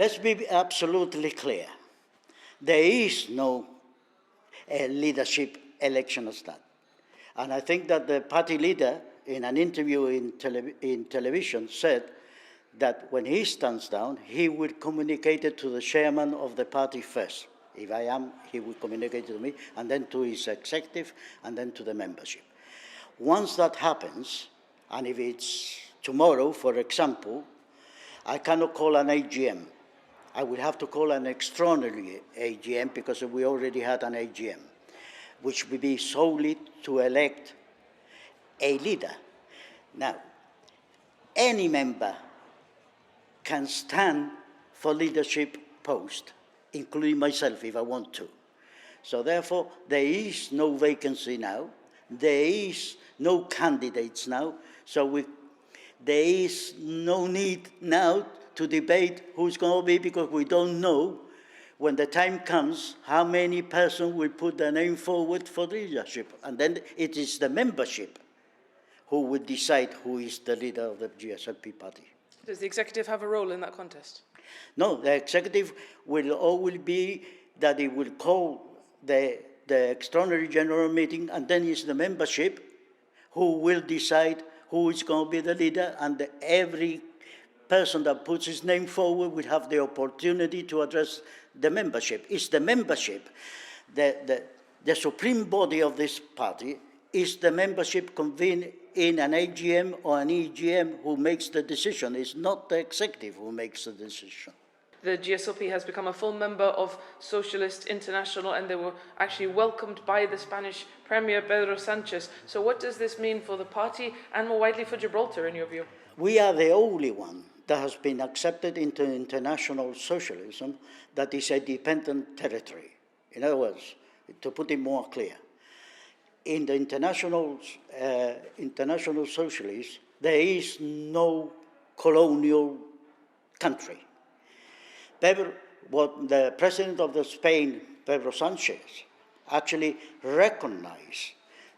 Let's be absolutely clear. There is no leadership election as that. And I think that the party leader, in an interview in television, said that when he stands down, he will communicate it to the chairman of the party first. If I am, he will communicate it to me, and then to his executive, and then to the membership. Once that happens, and if it's tomorrow, for example, I cannot call an AGM. I will have to call an extraordinary AGM because we already had an AGM, which will be solely to elect a leader. Now, any member can stand for leadership post, including myself if I want to. So therefore, there is no vacancy now. There is no candidates now. So there is no need now to debate who's going to be, because we don't know when the time comes how many persons will put their name forward for leadership. And then it is the membership who will decide who is the leader of the GSLP party. Does the executive have a role in that contest? No, the executive will always be that it will call the extraordinary general meeting, and then it's the membership who will decide who is going to be the leader, and every person that puts his name forward will have the opportunity to address the membership. It's the membership. The supreme body of this party is the membership convened in an AGM or an EGM who makes the decision. It's not the executive who makes the decision. The GSLP has become a full member of Socialist International, and they were actually welcomed by the Spanish Premier Pedro Sánchez. So what does this mean for the party and more widely for Gibraltar, in your view? We are the only one that has been accepted into international socialism that is a dependent territory. In other words, to put it more clear, in the international socialists, there is no colonial country. What the president of Spain, Pedro Sánchez, actually recognized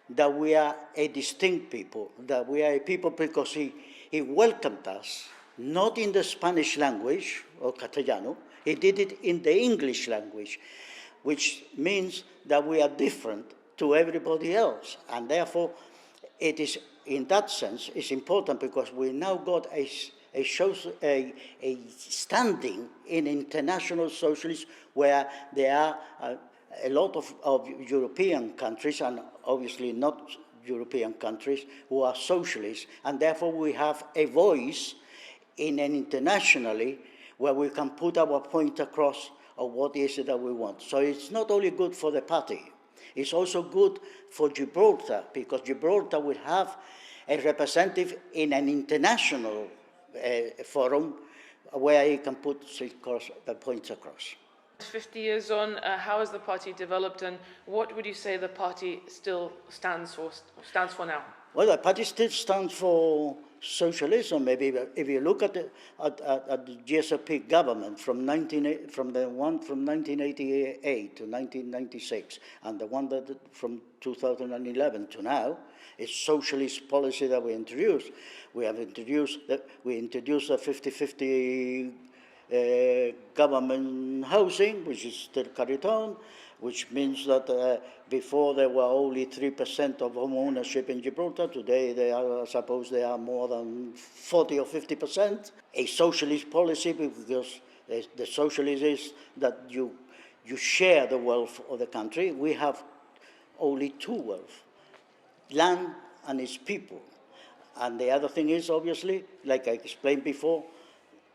that we are a distinct people, that we are a people because he welcomed us, not in the Spanish language or Castellano, he did it in the English language, which means that we are different to everybody else. And therefore, it is, in that sense, it's important because we now got a standing in international socialism where there are a lot of European countries, and obviously not European countries, who are socialists, and therefore we have a voice in an internationally where we can put our point across of what is it that we want. So it's not only good for the party, it's also good for Gibraltar, because Gibraltar will have a representative in an international forum where he can put the points across. 50 years on, how has the party developed, and what would you say the party still stands for now? Well, the party still stands for socialism. Maybe if you look at the GSLP government from 1988 to 1996, and the one that from 2011 to now, is socialist policy that we introduced. We introduced a 50-50 government housing, which is still carried on, which means that before there were only 3% of home ownership in Gibraltar. Today, I suppose they are more than 40 or 50%. A socialist policy, because the socialist is that you share the wealth of the country. We have only two wealth: land and its people. And the other thing is, obviously, like I explained before,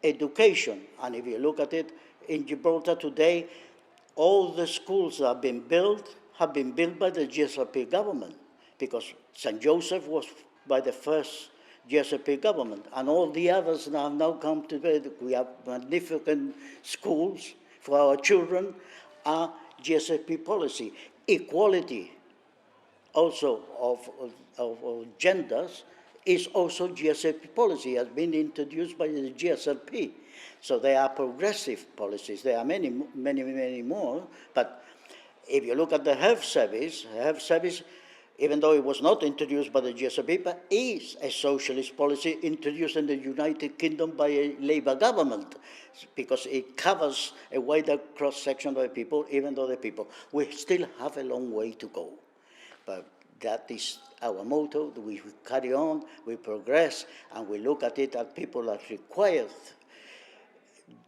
education. And if you look at it, in Gibraltar today, all the schools that have been built by the GSLP government, because St. Joseph was by the first GSLP government, and all the others that have now come to bed. We have magnificent schools for our children, are GSLP policy. Equality also of genders is also GSLP policy, has been introduced by the GSLP. So they are progressive policies. There are many, many, many more. But if you look at the health service even though it was not introduced by the GSLP, but is a socialist policy introduced in the United Kingdom by a Labour government, because it covers a wider cross-section of the people, even though the people. We still have a long way to go, but that is our motto. We carry on, we progress, and we look at it as people that require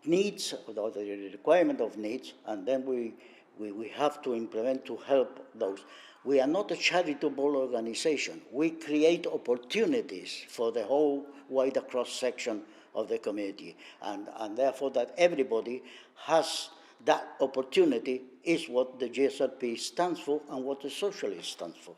needs, or the requirement of needs, and then we have to implement to help those. We are not a charitable organization. We create opportunities for the whole wider cross-section of the community, and therefore that everybody has that opportunity is what the GSLP stands for and what the Socialist stands for.